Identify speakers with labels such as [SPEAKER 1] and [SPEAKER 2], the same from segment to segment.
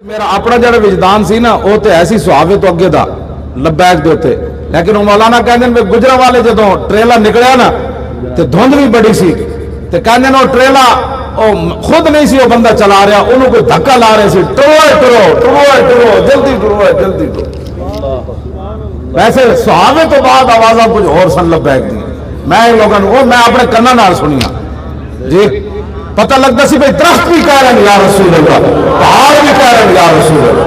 [SPEAKER 1] میرا اپنا جڑا وجدان سی نا وہ تو ایسی سہاوے تو اگے دا لبیک دے تے، لیکن وہ مولانا کہندے نے گجرا والے جدوں ٹریلا نکلیا نا تے دھند بھی بڑی سی تے کہندے نے وہ ٹریلا خود نہیں سی وہ بندہ چلا رہا، انہوں کوئی دھکا لا رہے سی، ٹرو جلدی ٹرو۔ ویسے سہاوے تو بعد آوازاں کچھ اور سن لبیک دی، میں لوگوں وہ میں اپنے کنا نال سنیا جی، پتہ لگتا سی بھائی درخت بھی کہہ رہے ہیں یا رسول اللہ، پہاڑ بھی کہہ رہے ہیں یا رسول اللہ۔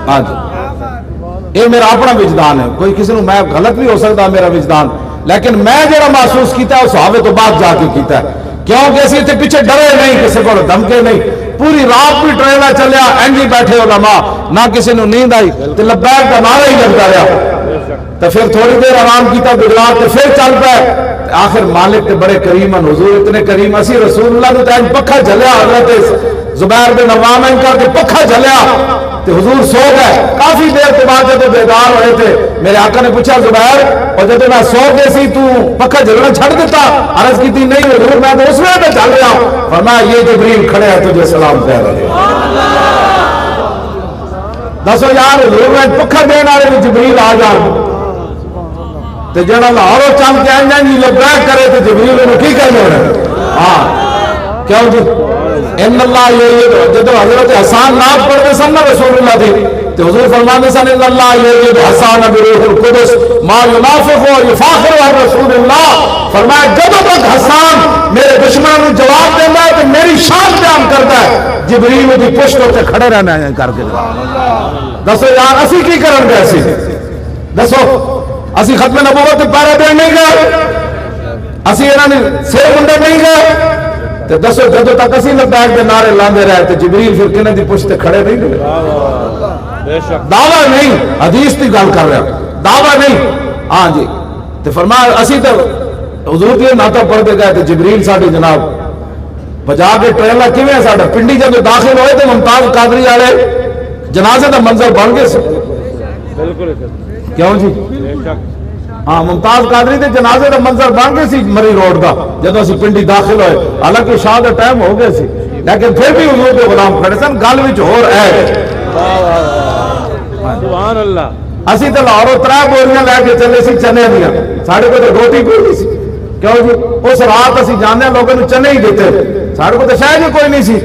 [SPEAKER 1] ہاں جی، یہ میرا اپنا وجدان ہے، کوئی کسی نے میں غلط بھی ہو سکتا میرا وجدان، لیکن میں جڑا محسوس کیتا ہے وہ صحابے تو بعد جا کے کیتا ہے، کیونکہ اسی تے پیچھے ڈرے نہیں، کسی کو دھمکے نہیں، پوری رات بھی ٹریلا چلیا اینجی بیٹھے علماء، نہ کسی نے نیند آئی تے لبیک کا نعرہ ہی لگتا رہا، تو پھر تھوڑی دیر آرام کیتا گزرا تو پھر چل پائے۔ آخر مالک تے بڑے کریم ہیں، حضور اتنے کریم اسی رسول اللہ نے تین پکھا جھلیا، حضرت زبیر بن عوام ان کر کے پکھا جھلیا تے حضور سو گئے۔ کافی دیر کے بعد جب بیدار ہوئے تھے میرے آقا نے پوچھا زبیر اور جب میں سو گئے سی تو پکھا جھلنا چھڑ دیتا؟ عرض کی تھی نہیں حضور میں تو اس وقت چل رہا ہوں۔ فرمایا یہ جبریل کھڑے ہیں تجھے سلام کہہ رہے ہیں۔ دسو یار حضور میں پکھا دینے والے میں جبریل آ جان تے جڑا لاہوروں چم کے آئیں جی لبیک کرے تو جبریل انہوں کی کہنے ہونے؟ ہاں کیوں جی ان اللہ یہ جب حضرت حسان نعت پڑھتے سن نا رسول اللہ تھی تو حضور فرماتے سن ان اللہ یہ حسان بروح القدس ما ینافق و یفاخر رسول اللہ۔ فرمایا جب تک حسان میرے دشمنوں جواب دینا ہے تو میری شان بیان کرتا ہے، جبریل دی پشتوں تے کھڑے رہنا ہے کر کے۔ دسو یار اسی کی کرن گے؟ اسی دسو اسی ختم نبوت پہرے دین نہیں گئے، اسی انہوں نے سیر منڈے نہیں گئے، تو دسو جدو تک اسی لبیک دے نعرے لاندے رہے تو جبریل پھر کنے دی پشتے کھڑے نہیں گئے؟ دعویٰ نہیں، حدیث کی گل کر رہے ہیں، دعویٰ نہیں۔ ہاں جی تو فرمایا اسی تو حضور دی نعتیں پڑھتے گئے تو جبریل ساڈی جناب بجا کے ٹریلا کیویں ساڈا پنڈی جب داخل ہوئے تو ممتاز قادری والے جنازے دا منظر بن گئے سی۔ کیوں جی؟ ہاں ممتاز قادری دے جنازے دا منظر بن گئے سی مری روڈ دا جدو اسی پنڈی داخل ہوئے، حالانکہ شاہ دا ٹائم ہو گئے سی لیکن پھر بھی حضور کے غلام کھڑے سن۔ گل وچ ہور ہے
[SPEAKER 2] سبحان اللہ،
[SPEAKER 1] اسی تے لاہوروں 3 بوریاں لے کے چلے سی چنے دیاں، ساڈے کو تے روٹی کوئی نہیں سی، کیوں جی اس رات اسی جانے لوگوں نے چنے ہی دیتے، ساڈے کو تے شاید ہی کوئی نہیں سی۔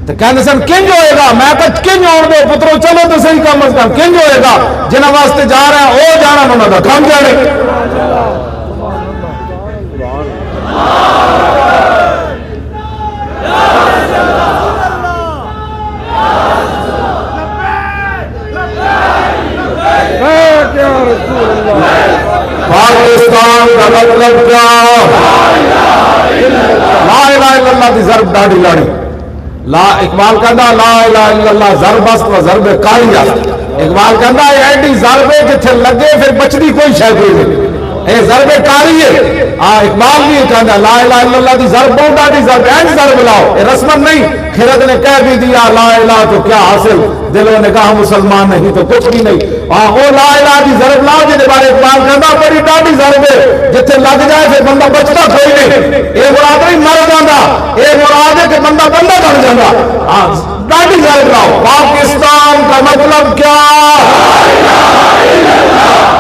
[SPEAKER 1] تو کہنے سن کنج ہوئے گا؟ میں کہا کنج ہوڑ دو پترو، چلو تو صحیح کم از کم کنج ہوئے گا، جنہاں واسطے جا رہے ہیں وہ جانا انہوں دا کم جانے۔ پاکستان کا مطلب کیا؟ لا الہ الا اللہ دی ضرب ڈاڑی لاڑی، لا اقبال کہندا لا الہ الا اللہ ضرب است و ضرب کاری است۔ اقبال کہندا یہ ایڈی ضرب ہے جتھے لگے پھر بچدی کوئی شے کوئی نہیں، اے ضرب کاری ہے۔ اقبال بھی کہندا لا الہ الا اللہ دی ضرب بہت ڈاڑی ضرب ہے، این ضرب لاؤ، یہ رسمن نہیں۔ خرد نے کہہ بھی دیا لا الہ تو کیا حاصل، دلوں نے کہا مسلمان نہیں تو کچھ بھی نہیں۔ وہ لا الہ دی ضرب لاؤ جے بارے اقبال کہندا بڑی ڈاڑی ضرب ہے، جتھے لگ جائے پھر بندہ بچتا کوئی نہیں، اے مراد نہیں مر جاندا، اے مراد ہے کہ بندہ بندہ بن جاندا۔ ڈاڑی ضرب لاؤ۔ پاکستان کا مطلب کیا؟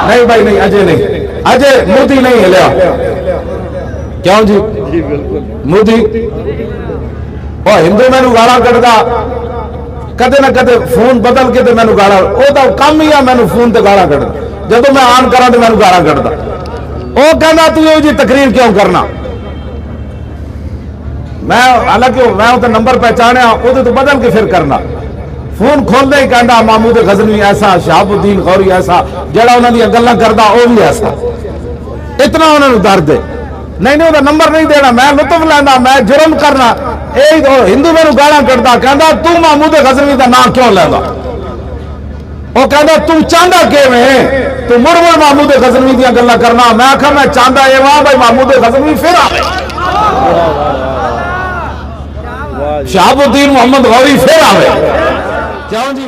[SPEAKER 1] نہیں بھائی نہیں، اجے نہیں، اجے مودی نہیں ہلیا۔ کیوں جی مودی وہ ہندو مینو گالا کٹدا، کدے نہ کدے فون بدل کے تو مینو گالا، وہ تو کم ہی ہے مینو فون تے گالا کٹدا، جب میں آن کرا تو مینو گالا کٹدا۔ وہ کہنا تو یہ جی تقریر کیوں کرنا؟ میں حالانکہ میں تو نمبر پہچانیا وہ تو بدل کے پھر کرنا، فون کھولنے ہی کہنا محمود غزنوی ایسا، شہاب الدین غوری ایسا، جڑا انہوں نے گلاں کردا وہ بھی ایسا، اتنا انہوں نے درد ہے۔ نہیں نہیں وہ نمبر نہیں دینا، میں لطف لینا، میں جرم کرنا۔ ہندو میرے گالاں کٹدا، کہندا تو محمود غزنوی دا نام کیوں لینا؟ وہ کہندا تو چاہندا کیویں؟ تو مڑ مڑ محمود غزنوی دیاں گلاں کرنا۔ میں آکھا میں چاہندا اے واں بھائی محمود غزنوی پھر آوے، شہاب الدین محمد غوری پھر آوے۔ کیوں جی؟